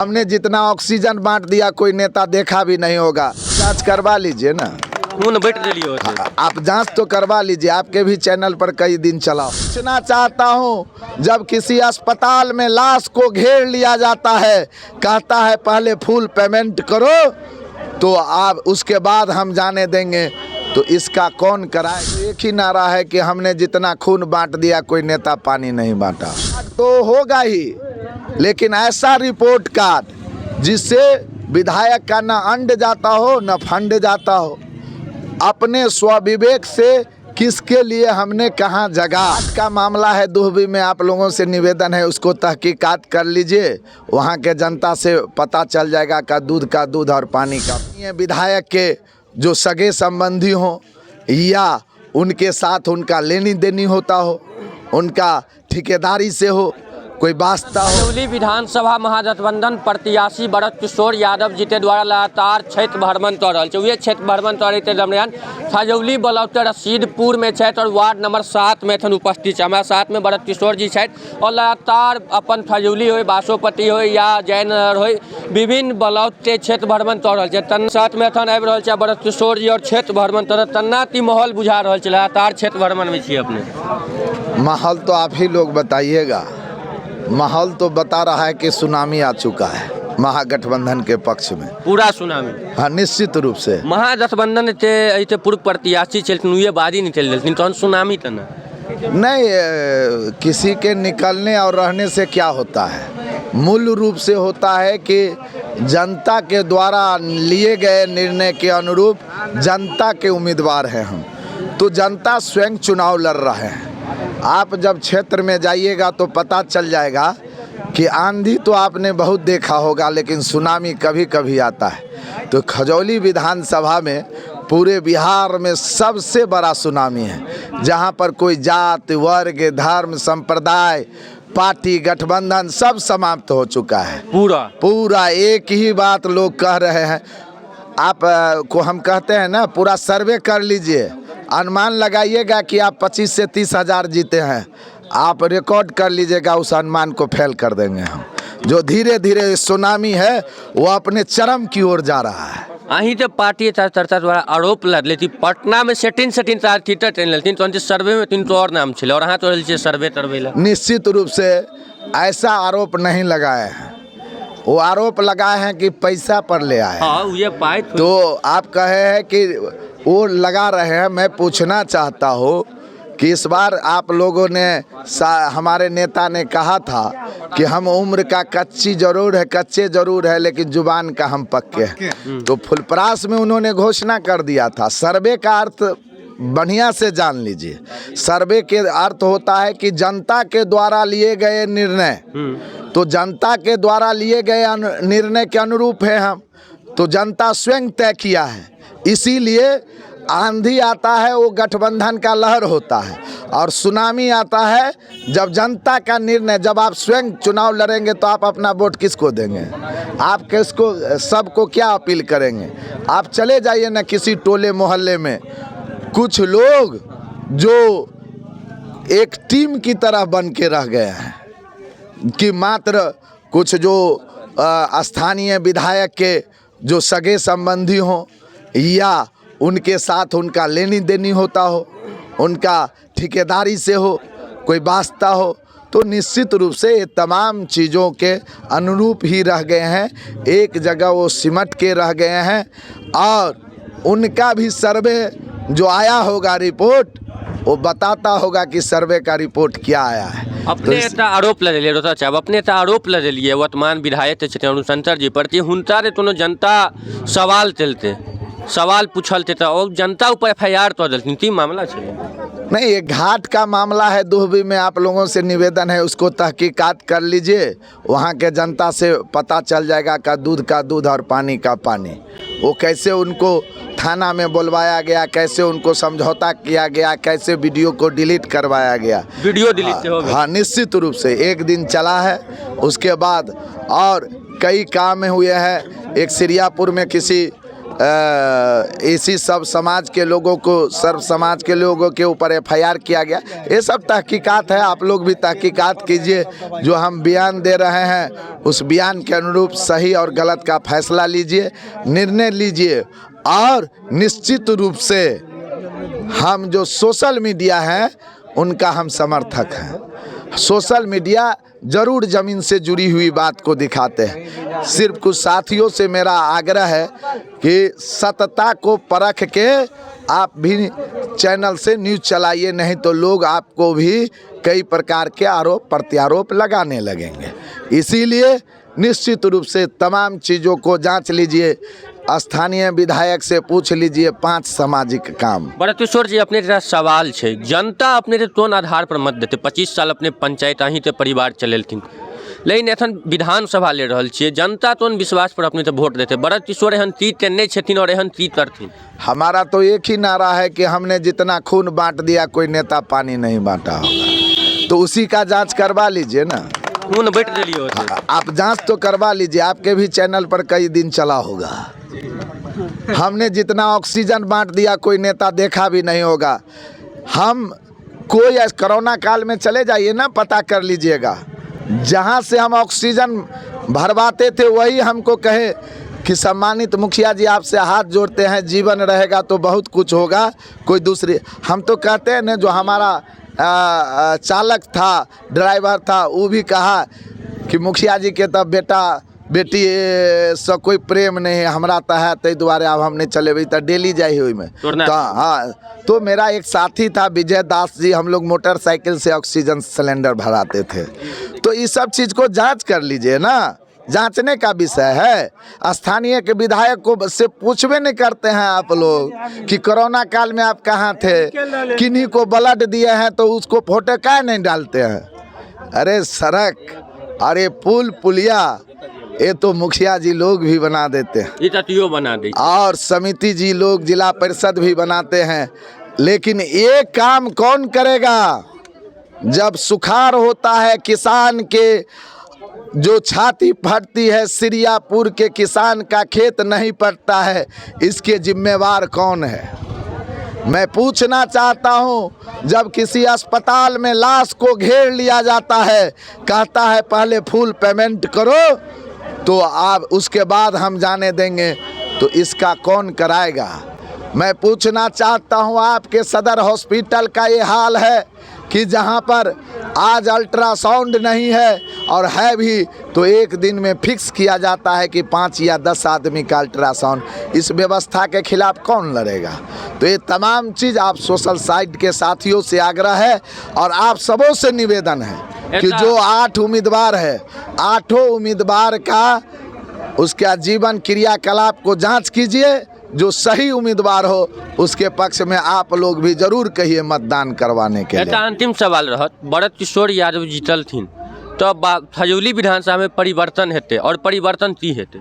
हमने जितना ऑक्सीजन बांट दिया कोई नेता देखा भी नहीं होगा। जांच करवा लीजिए ना, आप जांच तो करवा लीजिए, आपके भी चैनल पर कई दिन चला। पूछना चाहता हूं, जब किसी अस्पताल में लाश को घेर लिया जाता है, कहता है पहले फुल पेमेंट करो तो आप उसके बाद हम जाने देंगे, तो इसका कौन कराए? एक ही नारा है कि हमने जितना खून बांट दिया कोई नेता पानी नहीं बांटा। तो होगा ही, लेकिन ऐसा रिपोर्ट कार्ड जिससे विधायक का न अंड जाता हो न फंड जाता हो, अपने स्वविवेक से किसके लिए हमने कहाँ जगह। आज का मामला है दुहबी में, आप लोगों से निवेदन है उसको तहकीकात कर लीजिए, वहाँ के जनता से पता चल जाएगा का दूध और पानी का। ये विधायक के जो सगे संबंधी हों या उनके साथ उनका लेनी देनी होता हो, उनका ठेकेदारी से हो, कोई वास्ता हो। खजौली विधानसभा महागठबंधन प्रत्याशी भरत किशोर यादव जी के द्वारा लगातार क्षेत्र भ्रमण कर रहा है। क्षेत्र भ्रमण करे के दरमियान खजौली ब्लॉक के रसीदपुर में और वार्ड नंबर 7 में उपस्थित है। हमारा साथ में भरत किशोर जी और लगातार अपन खजौली हो, बासोपट्टी हो या जयनगर हो, विभिन्न ब्लॉक के क्षेत्र भ्रमण कर रहा है। साथ में आबि रहल छै भरत किशोर जी और क्षेत्र भ्रमण कर तन्नाती माहौल बुझा रहा है। लगातार क्षेत्र भ्रमण में अपने माहौल तो आप ही लोग बताइएगा। माहौल तो बता रहा है कि सुनामी आ चुका है महागठबंधन के पक्ष में, पूरा सुनामी। हाँ, निश्चित रूप से महागठबंधन के पूर्व प्रत्याशी चलते ये बाजी नहीं चल रही तो सुनामी तो नहीं, किसी के निकलने और रहने से क्या होता है, मूल रूप से होता है कि जनता के द्वारा लिए गए निर्णय के अनुरूप जनता के उम्मीदवार हैं हम, तो जनता स्वयं चुनाव लड़ रहे हैं। आप जब क्षेत्र में जाइएगा तो पता चल जाएगा कि आंधी तो आपने बहुत देखा होगा, लेकिन सुनामी कभी कभी आता है। तो खजौली विधानसभा में पूरे बिहार में सबसे बड़ा सुनामी है, जहां पर कोई जात वर्ग धर्म संप्रदाय पार्टी गठबंधन सब समाप्त हो चुका है। पूरा एक ही बात लोग कह रहे हैं। आप को हम कहते हैं ना, पूरा सर्वे कर लीजिए, अनुमान लगाइएगा कि आप 25 से 30 हज़ार जीते हैं, आप रिकॉर्ड कर लीजिएगा, उस अनुमान को फेल कर देंगे हम। जो धीरे धीरे सुनामी है वो अपने चरम की ओर जा रहा है। अहीं तो पार्टी चर्चा द्वारा आरोप लग थी पटना में सेटिंग थीटर ट्रेन लेती तो सर्वे में 3 और नाम छे और तो सर्वे तरवे। निश्चित रूप से ऐसा आरोप नहीं लगाए हैं, वो आरोप लगाए हैं कि पैसा पर ले आए। हाँ, ये पाए तो आप कहे हैं कि वो लगा रहे हैं। मैं पूछना चाहता हूँ कि इस बार आप लोगों ने हमारे नेता ने कहा था कि हम उम्र का कच्चे जरूर है लेकिन जुबान का हम पक्के हैं। तो फुलपरास में उन्होंने घोषणा कर दिया था। सर्वे का अर्थ बढ़िया से जान लीजिए, सर्वे के अर्थ होता है कि जनता के द्वारा लिए गए निर्णय, तो जनता के द्वारा लिए गए निर्णय के अनुरूप है हम, तो जनता स्वयं तय किया है। इसीलिए आंधी आता है वो गठबंधन का लहर होता है, और सुनामी आता है जब जनता का निर्णय। जब आप स्वयं चुनाव लड़ेंगे तो आप अपना वोट किसको देंगे? आप किसको, सबको क्या अपील करेंगे? आप चले जाइए ना किसी टोले मोहल्ले में, कुछ लोग जो एक टीम की तरह बन के रह गए हैं कि मात्र कुछ जो स्थानीय विधायक के जो सगे संबंधी हों या उनके साथ उनका लेनी देनी होता हो, उनका ठेकेदारी से हो, कोई वास्ता हो, तो निश्चित रूप से ये तमाम चीज़ों के अनुरूप ही रह गए हैं। एक जगह वो सिमट के रह गए हैं, और उनका भी सर्वे जो आया होगा रिपोर्ट, वो बताता होगा कि सर्वे का रिपोर्ट क्या आया है। अपने तो आरोप लगे रोता चाहे अपने आरोप लगे वर्तमान विधायक अनुशंकर जी पर हुनका तो जनता सवाल पूछलते और जनता ऊपर FIR तो दिलथिन की मामला नहीं, ये घाट का मामला है दुहबी में। आप लोगों से निवेदन है उसको तहकीकात कर लीजिए, वहाँ के जनता से पता चल जाएगा का दूध और पानी का पानी। वो कैसे उनको थाना में बुलवाया गया, कैसे उनको समझौता किया गया, कैसे वीडियो को डिलीट करवाया गया। वीडियो डिलीट हो गया? हाँ, निश्चित रूप से एक दिन चला है, उसके बाद और कई काम हुए हैं। एक सिरियापुर में किसी इसी सब समाज के लोगों को, सर्व समाज के लोगों के ऊपर FIR किया गया। ये सब तहकीकात है, आप लोग भी तहकीकात कीजिए। जो हम बयान दे रहे हैं उस बयान के अनुरूप सही और गलत का फैसला लीजिए, निर्णय लीजिए। और निश्चित रूप से हम जो सोशल मीडिया है उनका हम समर्थक हैं। सोशल मीडिया जरूर ज़मीन से जुड़ी हुई बात को दिखाते हैं। सिर्फ कुछ साथियों से मेरा आग्रह है कि सत्यता को परख के आप भी चैनल से न्यूज़ चलाइए, नहीं तो लोग आपको भी कई प्रकार के आरोप प्रत्यारोप लगाने लगेंगे। इसीलिए निश्चित रूप से तमाम चीज़ों को जांच लीजिए, स्थानीय विधायक से पूछ लीजिए 5 सामाजिक काम। भरत किशोर जी, अपने तेरा सवाल है, जनता अपने तोन आधार पर मत देते। 25 साल अपने पंचायत अहीं ते परिवार चलेलथिन, लेकिन एखन विधानसभा ले रहल छियै, जनता तोन विश्वास पर अपने वोट देते। भरत किशोर एहन तीत नहीं छथिन और एहन तीत करथिन। हमारा तो एक ही नारा है कि हमने जितना खून बांट दिया कोई नेता पानी नहीं बांटा होगा, तो उसी का जांच करवा लीजिए ना। खून बैठ दिलिए आप जांच तो करवा लीजिए, आपके भी चैनल पर कई दिन चला होगा। हमने जितना ऑक्सीजन बांट दिया कोई नेता देखा भी नहीं होगा। हम कोई कोरोना काल में चले जाइए ना, पता कर लीजिएगा, जहां से हम ऑक्सीजन भरवाते थे वही हमको कहे कि सम्मानित मुखिया जी आपसे हाथ जोड़ते हैं, जीवन रहेगा तो बहुत कुछ होगा। कोई दूसरी, हम तो कहते हैं ना, जो हमारा चालक था, ड्राइवर था, वो भी कहा कि मुखिया जी के तब बेटा बेटी से कोई प्रेम नहीं है, हमरा तो है, तै दुआरे अब हम नहीं चलेबे, तो डेली जाए हुई में। तो हाँ, तो मेरा एक साथी था विजय दास जी, हम लोग मोटरसाइकिल से ऑक्सीजन सिलेंडर भराते थे। तो इस सब चीज़ को जांच कर लीजिए ना, जांचने का विषय है। स्थानीय के विधायक को से पूछबे नहीं करते हैं आप लोग कि कोरोना काल में आप कहाँ थे, किन्हीं को ब्लड दिए हैं तो उसको फोटो क्या नहीं डालते हैं। अरे सड़क, अरे पुल पुलिया, ये तो मुखिया जी लोग भी बना देते हैं, बना दे, और समिति जी लोग, जिला परिषद भी बनाते हैं। लेकिन ये काम कौन करेगा? जब सुखाड़ होता है, किसान के जो छाती फटती है, सिरियापुर के किसान का खेत नहीं पटता है, इसके जिम्मेवार कौन है? मैं पूछना चाहता हूं, जब किसी अस्पताल में लाश को घेर लिया जाता है, कहता है पहले फुल पेमेंट करो तो आप उसके बाद हम जाने देंगे, तो इसका कौन कराएगा? मैं पूछना चाहता हूं, आपके सदर हॉस्पिटल का ये हाल है कि जहां पर आज अल्ट्रासाउंड नहीं है, और है भी तो एक दिन में फिक्स किया जाता है कि 5 या 10 आदमी का अल्ट्रासाउंड। इस व्यवस्था के खिलाफ कौन लड़ेगा? तो ये तमाम चीज़ आप सोशल साइट के साथियों से आग्रह है और आप सबों से निवेदन है कि जो 8 उम्मीदवार है, 8 उम्मीदवार का उसका जीवन क्रियाकलाप को जांच कीजिए। जो सही उम्मीदवार हो उसके पक्ष में आप लोग भी जरूर कहिए मतदान करवाने के लिए। अंतिम सवाल रहत, भरत किशोर यादव जीतलथिन तो खजौली विधानसभा में परिवर्तन हेते, और परिवर्तन की हेते?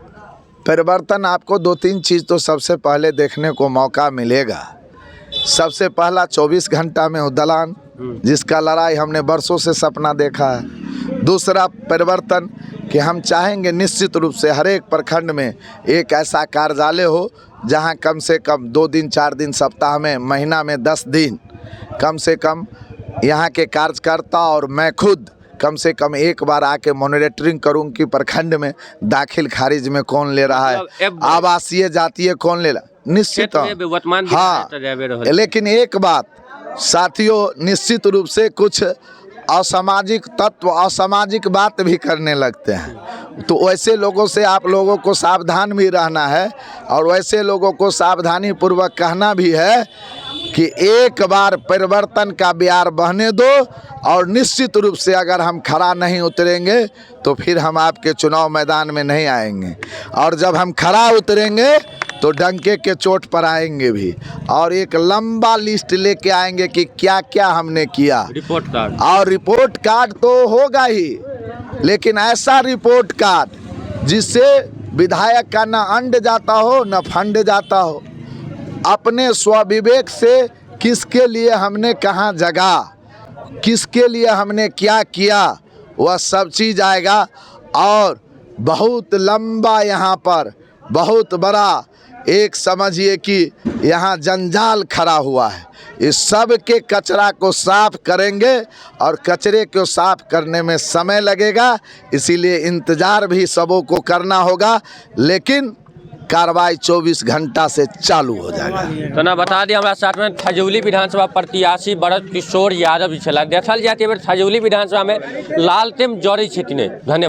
परिवर्तन आपको 2-3 चीज़ तो सबसे पहले देखने को मौका मिलेगा। सबसे पहला 24 घंटा में उद्दलान, जिसका लड़ाई हमने बरसों से सपना देखा है। दूसरा परिवर्तन कि हम चाहेंगे निश्चित रूप से हर एक प्रखंड में एक ऐसा कार्यालय हो जहां कम से कम 2 दिन 4 दिन सप्ताह में, महीना में 10 दिन कम से कम यहां के कार्यकर्ता और मैं खुद कम से कम एक बार आके मॉनिटरिंग करूं कि प्रखंड में दाखिल खारिज में कौन ले रहा है, आवासीय जातीय कौन ले रहा, निश्चित। हाँ, लेकिन एक बात साथियों, निश्चित रूप से कुछ असामाजिक तत्व असामाजिक बात भी करने लगते हैं, तो वैसे लोगों से आप लोगों को सावधान भी रहना है। और वैसे लोगों को सावधानी पूर्वक कहना भी है कि एक बार परिवर्तन का ब्यार बहने दो, और निश्चित रूप से अगर हम खड़ा नहीं उतरेंगे तो फिर हम आपके चुनाव मैदान में नहीं आएंगे, और जब हम खड़ा उतरेंगे तो डंके के चोट पर आएंगे भी, और एक लंबा लिस्ट लेके आएंगे कि क्या क्या हमने किया, रिपोर्ट कार्ड। और रिपोर्ट कार्ड तो होगा ही, लेकिन ऐसा रिपोर्ट कार्ड जिससे विधायक का ना अंड जाता हो ना फंड जाता हो। अपने स्वविवेक से किसके लिए हमने कहाँ जगा, किसके लिए हमने क्या किया, वह सब चीज़ आएगा। और बहुत लंबा यहाँ पर बहुत बड़ा एक समझिए कि यहाँ जंजाल खड़ा हुआ है। इस सब के कचरा को साफ करेंगे और कचरे को साफ करने में समय लगेगा, इसीलिए इंतज़ार भी सबों को करना होगा, लेकिन कार्रवाई 24 घंटा से चालू हो जाएगा। तो ना बता दी हमारा साथ में खजौली विधानसभा प्रत्याशी ब्रजकिशोर यादव जी छला। देखल जाए छजौली विधानसभा में लालटेम जड़ै छथिन। धन्यवाद।